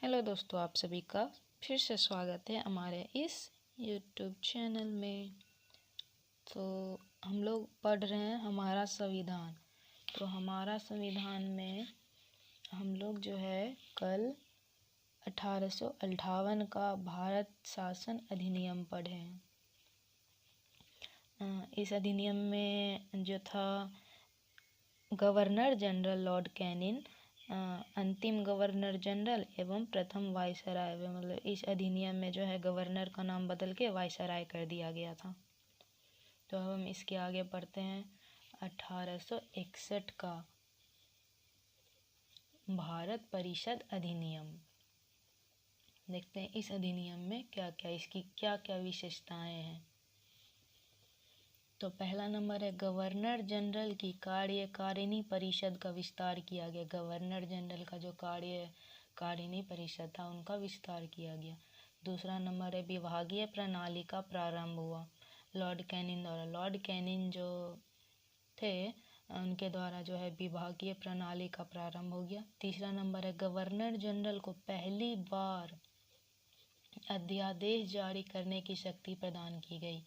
Hello दोस्तों, आप सभी का फिर से स्वागत है हमारे इस YouTube चैनल में। तो हम लोग पढ़ रहे हैं हमारा संविधान। तो हमारा संविधान में हम लोग जो है कल 1858 का भारत शासन अधिनियम पढ़े हैं। इस अधिनियम में जो था गवर्नर जनरल लॉर्ड कैनिंग अंतिम गवर्नर जनरल एवं प्रथम वायसराय, मतलब इस अधिनियम में जो है गवर्नर का नाम बदल के वायसराय कर दिया गया था। तो अब हम इसके आगे पढ़ते हैं 1861 का भारत परिषद अधिनियम। देखते हैं इस अधिनियम में क्या क्या, इसकी क्या क्या विशेषताएं हैं। तो पहला नंबर है गवर्नर जनरल की कार्यकारिणी परिषद का विस्तार किया गया। गवर्नर जनरल का जो कार्यकारिणी परिषद था उनका विस्तार किया गया। दूसरा नंबर है विभागीय प्रणाली का प्रारंभ हुआ लॉर्ड कैनिंग द्वारा। लॉर्ड कैनिंग जो थे उनके द्वारा जो है विभागीय प्रणाली का प्रारंभ हो गया। तीसरा नंबर है गवर्नर जनरल को पहली बार अध्यादेश जारी करने की शक्ति प्रदान की गई।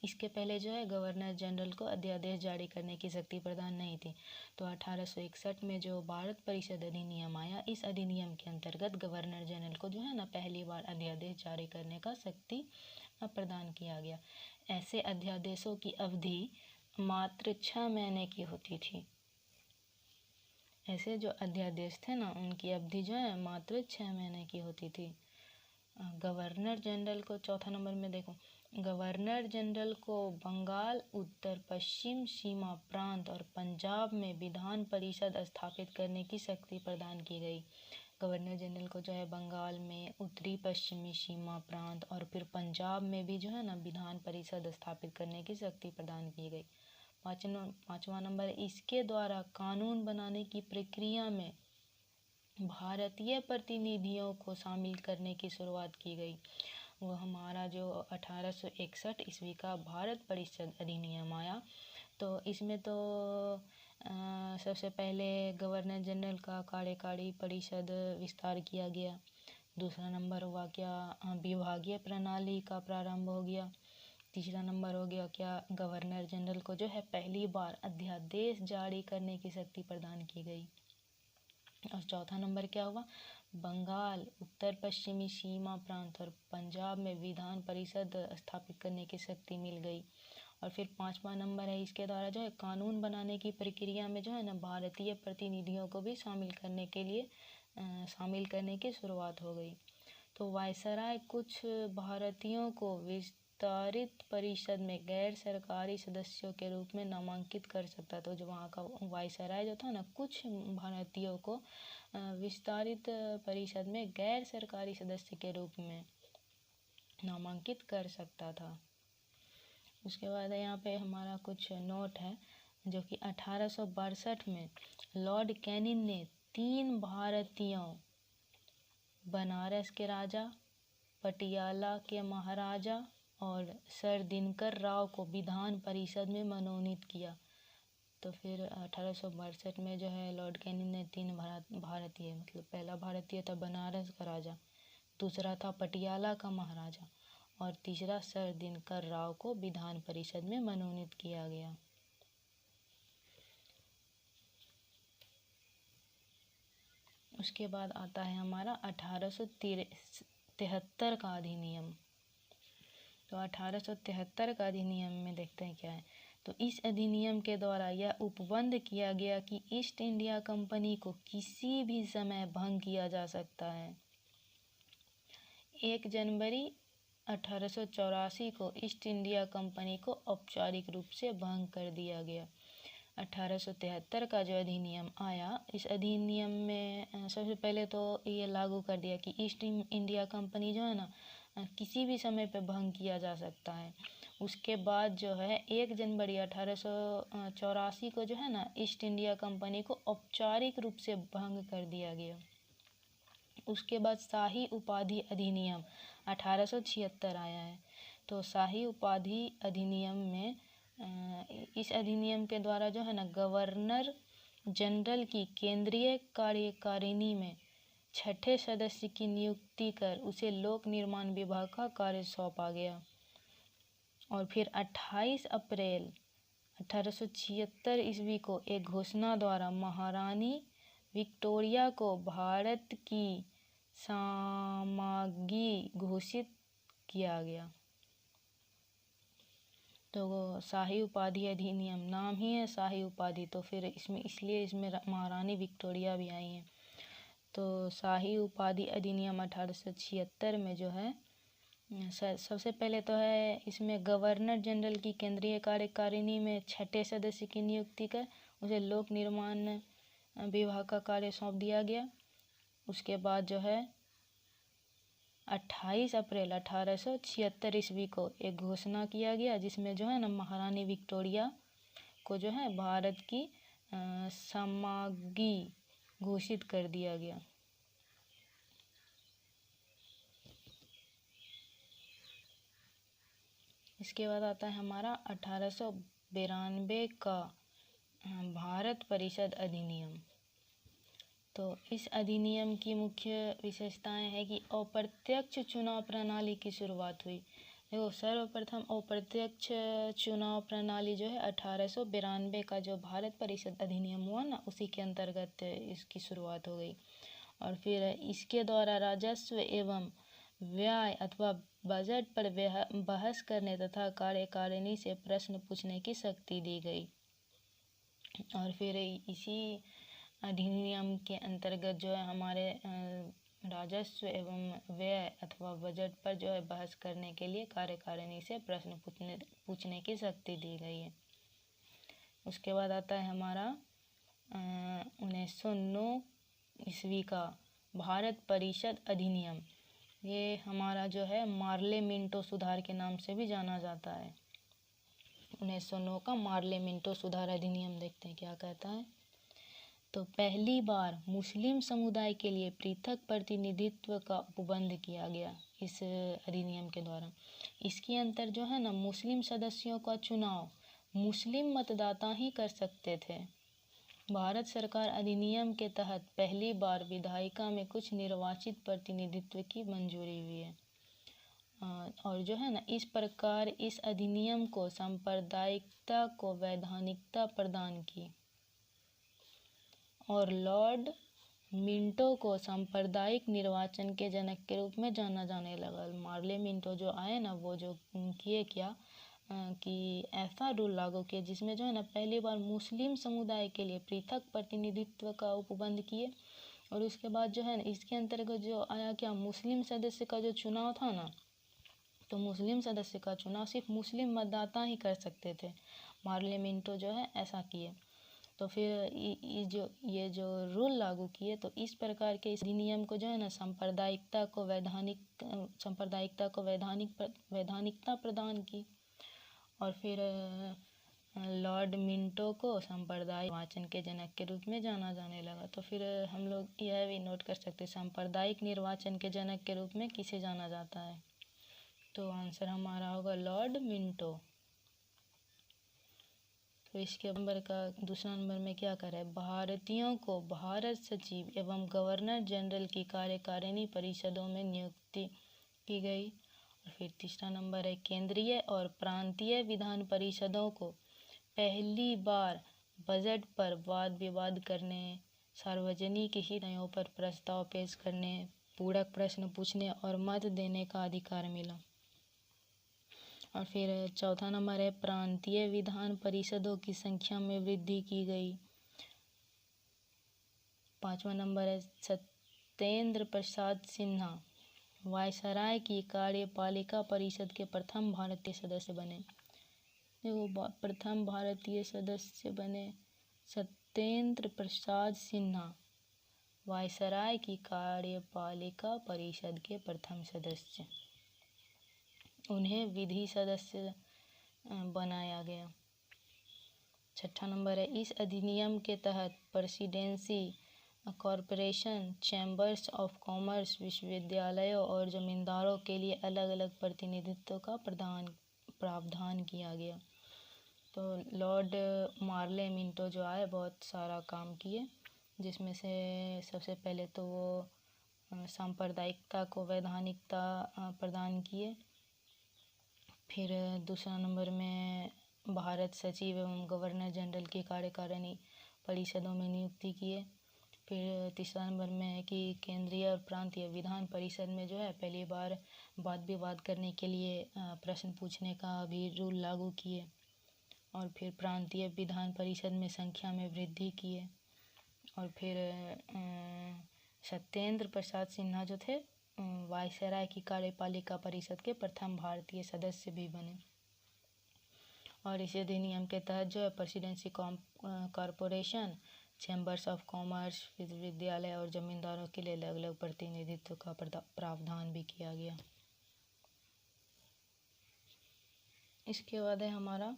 इसके पहले जो है गवर्नर जनरल को अध्यादेश जारी करने की शक्ति प्रदान नहीं थी। तो 1861 में जो भारत परिषद अधिनियम आया, इस अधिनियम के अंतर्गत गवर्नर जनरल को जो है ना पहली बार अध्यादेश जारी करने का शक्ति प्रदान किया गया। ऐसे अध्यादेशों की अवधि मात्र 6 महीने की होती थी। ऐसे जो अध्यादेश थे ना उनकी अवधि जो है मात्र 6 महीने की होती थी। गवर्नर जनरल को चौथा नंबर में देखो, गवर्नर जनरल को बंगाल, उत्तर पश्चिम सीमा प्रांत और पंजाब में विधान परिषद स्थापित करने की शक्ति प्रदान की गई। गवर्नर जनरल को जो है बंगाल में, उत्तरी पश्चिमी सीमा प्रांत और फिर पंजाब में भी जो है ना विधान परिषद स्थापित करने की शक्ति प्रदान की गई। पाँचवा नंबर, इसके द्वारा कानून बनाने की प्रक्रिया में भारतीय प्रतिनिधियों को शामिल करने की शुरुआत की गई। वो हमारा जो 1861 ईस्वी का भारत परिषद अधिनियम आया, तो इसमें तो सबसे पहले गवर्नर जनरल का कार्यकारी परिषद विस्तार किया गया। दूसरा नंबर हुआ क्या, विभागीय प्रणाली का प्रारंभ हो गया। तीसरा नंबर हो गया क्या, गवर्नर जनरल को जो है पहली बार अध्यादेश जारी करने की शक्ति प्रदान की गई। और चौथा नंबर क्या हुआ, बंगाल, उत्तर पश्चिमी सीमा प्रांत और पंजाब में विधान परिषद स्थापित करने की शक्ति मिल गई। और फिर पांचवा नंबर है, इसके द्वारा जो है कानून बनाने की प्रक्रिया में जो है ना भारतीय प्रतिनिधियों को भी शामिल करने की शुरुआत हो गई। तो वायसराय कुछ भारतीयों को विस्तारित परिषद में गैर सरकारी सदस्यों के रूप में नामांकित कर सकता। तो जो वहाँ का वायसराय जो था ना, कुछ भारतीयों को विस्तारित परिषद में गैर सरकारी सदस्य के रूप में नामांकित कर सकता था। उसके बाद यहाँ पे हमारा कुछ नोट है, जो कि 1862 में लॉर्ड कैनिंग ने 3 भारतीयों, बनारस के राजा, पटियाला के महाराजा और सर दिनकर राव को विधान परिषद में मनोनीत किया। तो फिर 1862 में जो है लॉर्ड कैनिंग ने 3 भारतीय, मतलब पहला भारतीय था बनारस का राजा, दूसरा था पटियाला का महाराजा और तीसरा सर दिनकर राव को विधान परिषद में मनोनीत किया गया। उसके बाद आता है हमारा 1873 का अधिनियम। तो 1873 का अधिनियम में देखते हैं क्या है। तो इस अधिनियम के द्वारा यह उपबंध किया गया कि ईस्ट इंडिया कंपनी को किसी भी समय भंग किया जा सकता है। 1 जनवरी 1884 को ईस्ट इंडिया कंपनी को औपचारिक रूप से भंग कर दिया गया। 1873 का जो अधिनियम आया, इस अधिनियम में सबसे पहले तो ये लागू कर दिया कि ईस्ट इंडिया कंपनी जो है ना किसी भी समय पे भंग किया जा सकता है। उसके बाद जो है 1 जनवरी 1884 को जो है ना ईस्ट इंडिया कंपनी को औपचारिक रूप से भंग कर दिया गया। उसके बाद शाही उपाधि अधिनियम 1876 आया है। तो शाही उपाधि अधिनियम में इस अधिनियम के द्वारा जो है ना गवर्नर जनरल की केंद्रीय कार्यकारिणी में छठे सदस्य की नियुक्ति कर उसे लोक निर्माण विभाग का कार्य सौंपा गया। और फिर 28 अप्रैल 1876 ईस्वी को एक घोषणा द्वारा महारानी विक्टोरिया को भारत की साम्राज्ञी घोषित किया गया। तो वो शाही उपाधि अधिनियम, नाम ही है शाही उपाधि, तो फिर इसमें महारानी विक्टोरिया भी आई हैं। तो शाही उपाधि अधिनियम 1876 में जो है सबसे पहले तो है इसमें गवर्नर जनरल की केंद्रीय कार्यकारिणी में छठे सदस्य की नियुक्ति कर उसे लोक निर्माण विभाग का कार्य सौंप दिया गया। उसके बाद जो है 28 अप्रैल 1876 ईस्वी को एक घोषणा किया गया जिसमें जो है ना महारानी विक्टोरिया को जो है भारत की साम्राज्ञी घोषित कर दिया गया। इसके बाद आता है हमारा 1892 का भारत परिषद अधिनियम। तो इस अधिनियम की मुख्य विशेषताएं हैं कि अप्रत्यक्ष चुनाव प्रणाली की शुरुआत हुई। देखो सर्वप्रथम अप्रत्यक्ष चुनाव प्रणाली जो है 1892 का जो भारत परिषद अधिनियम हुआ ना उसी के अंतर्गत इसकी शुरुआत हो गई। और फिर इसके द्वारा राजस्व एवं व्यय अथवा बजट पर बहस करने तथा कार्यकारिणी से प्रश्न पूछने की शक्ति दी गई। और फिर इसी अधिनियम के अंतर्गत जो है हमारे राजस्व एवं व्यय अथवा बजट पर जो है बहस करने के लिए कार्यकारिणी से प्रश्न पूछने की शक्ति दी गई है। उसके बाद आता है हमारा 1909 ईस्वी का भारत परिषद अधिनियम। ये हमारा जो है मार्ले मिंटो सुधार के नाम से भी जाना जाता है। 1909 का मार्ले मिंटो सुधार अधिनियम देखते हैं क्या कहता है। तो पहली बार मुस्लिम समुदाय के लिए पृथक प्रतिनिधित्व का उपबंध किया गया इस अधिनियम के द्वारा। इसके अंतर जो है ना मुस्लिम सदस्यों का चुनाव मुस्लिम मतदाता ही कर सकते थे। भारत सरकार अधिनियम के तहत पहली बार विधायिका में कुछ निर्वाचित प्रतिनिधित्व की मंजूरी हुई है। और जो है ना इस प्रकार इस अधिनियम को सांप्रदायिकता को वैधानिकता प्रदान की और लॉर्ड मिंटो को सांप्रदायिक निर्वाचन के जनक के रूप में जाना जाने लगा। मार्ले मिंटो जो आए ना वो जो किए क्या कि ऐसा रूल लागू किए जिसमें जो है ना पहली बार मुस्लिम समुदाय के लिए पृथक प्रतिनिधित्व का उपबंध किए। और उसके बाद जो है ना इसके अंतर्गत जो आया क्या मुस्लिम सदस्य का जो चुनाव था ना तो मुस्लिम सदस्य का चुनाव सिर्फ मुस्लिम मतदाता ही कर सकते थे। मार्ले मिंटो जो है ऐसा किए। तो फिर ये जो रूल लागू किए तो इस प्रकार के इस अधिनियम को जो है ना सांप्रदायिकता को वैधानिकता प्रदान की। और फिर लॉर्ड मिंटो को सांप्रदायिक निर्वाचन के जनक के रूप में जाना जाने लगा। तो फिर हम लोग यह भी नोट कर सकते हैं सांप्रदायिक निर्वाचन के जनक के रूप में किसे जाना जाता है। तो आंसर हमारा होगा लॉर्ड मिंटो। तो इसके दूसरा नंबर में क्या कर रहा है, भारतीयों को भारत सचिव एवं गवर्नर जनरल की कार्यकारिणी परिषदों में नियुक्ति की गई। और फिर तीसरा नंबर है केंद्रीय और प्रांतीय विधान परिषदों को पहली बार बजट पर वाद विवाद करने, सार्वजनिक हितों पर प्रस्ताव पेश करने, पूरक प्रश्न पूछने और मत देने का अधिकार मिला। और फिर चौथा नंबर है प्रांतीय विधान परिषदों की संख्या में वृद्धि की गई। पांचवा नंबर है सत्येंद्र प्रसाद सिन्हा वायसराय की कार्यपालिका परिषद के प्रथम भारतीय सदस्य बने। वो प्रथम भारतीय सदस्य बने सत्येंद्र प्रसाद सिन्हा वायसराय की कार्यपालिका परिषद के प्रथम सदस्य। उन्हें विधि सदस्य बनाया गया। छठा नंबर है इस अधिनियम के तहत presidency corporation chambers of commerce विश्वविद्यालयों और जमींदारों के लिए अलग अलग प्रतिनिधित्व का प्रावधान किया गया। तो लॉर्ड मार्ले मिंटो जो आए बहुत सारा काम किए जिसमें से सबसे पहले तो वो सांप्रदायिकता को वैधानिकता प्रदान किए। फिर दूसरा नंबर में भारत सचिव एवं गवर्नर जनरल की कार्यकारिणी परिषदों में नियुक्ति किए। फिर तीसरा नंबर में है कि केंद्रीय और प्रांतीय विधान परिषद में जो है पहली बार वाद विवाद करने के लिए प्रश्न पूछने का भी रूल लागू किए। और फिर प्रांतीय विधान परिषद में संख्या में वृद्धि किए। और फिर सत्येंद्र प्रसाद सिन्हा जो थे वायसराय की कार्यपालिका परिषद के प्रथम भारतीय सदस्य भी बने। और इस अधिनियम के तहत जो है presidency corporation, chambers of commerce, विश्वविद्यालय और जमींदारों के लिए अलग अलग प्रतिनिधित्व का प्रावधान भी किया गया। इसके बाद है हमारा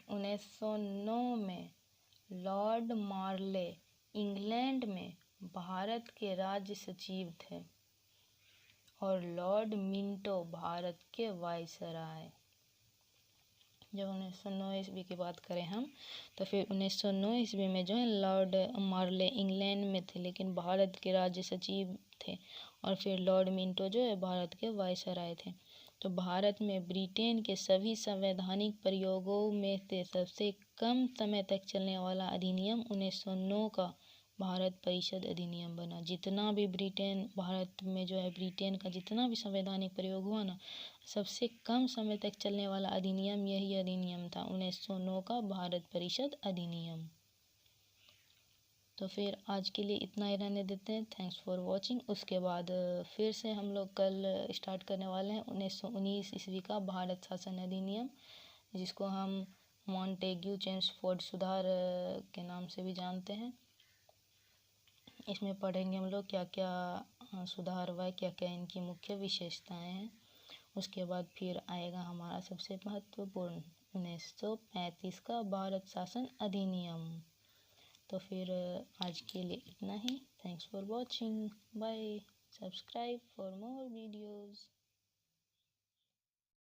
1909 में लॉर्ड मार्ले इंग्लैंड में भारत के राज्य सचिव थे और लॉर्ड मिंटो भारत के वायसराय। जब 1909 ईस्वी की बात करें हम तो फिर 1909 ईस्वी में जो है लॉर्ड मार्ले इंग्लैंड में थे लेकिन भारत के राज्य सचिव थे। और फिर लॉर्ड मिंटो जो है भारत के वायसराय थे। तो भारत में ब्रिटेन के सभी संवैधानिक प्रयोगों में से सबसे कम समय तक चलने वाला अधिनियम 1909 का भारत परिषद अधिनियम बना। जितना भी भारत में जो है ब्रिटेन का जितना भी संवैधानिक प्रयोग हुआ ना, सबसे कम समय तक चलने वाला अधिनियम यही अधिनियम था 1909 का भारत परिषद अधिनियम। तो फिर आज के लिए इतना ही रहने देते हैं। Thanks for watching. उसके बाद फिर से हम लोग कल स्टार्ट करने वाले हैं 1919 ईस्वी का भारत शासन अधिनियम, जिसको हम मॉन्टेग्यू चेम्सफोर्ड सुधार के नाम से भी जानते हैं। इसमें पढ़ेंगे हम लोग क्या क्या सुधार हुआ है, क्या क्या इनकी मुख्य विशेषताएं हैं। उसके बाद फिर आएगा हमारा सबसे महत्वपूर्ण 1935 का भारत शासन अधिनियम। तो फिर आज के लिए इतना ही। Thanks for watching. Bye. Subscribe for more videos.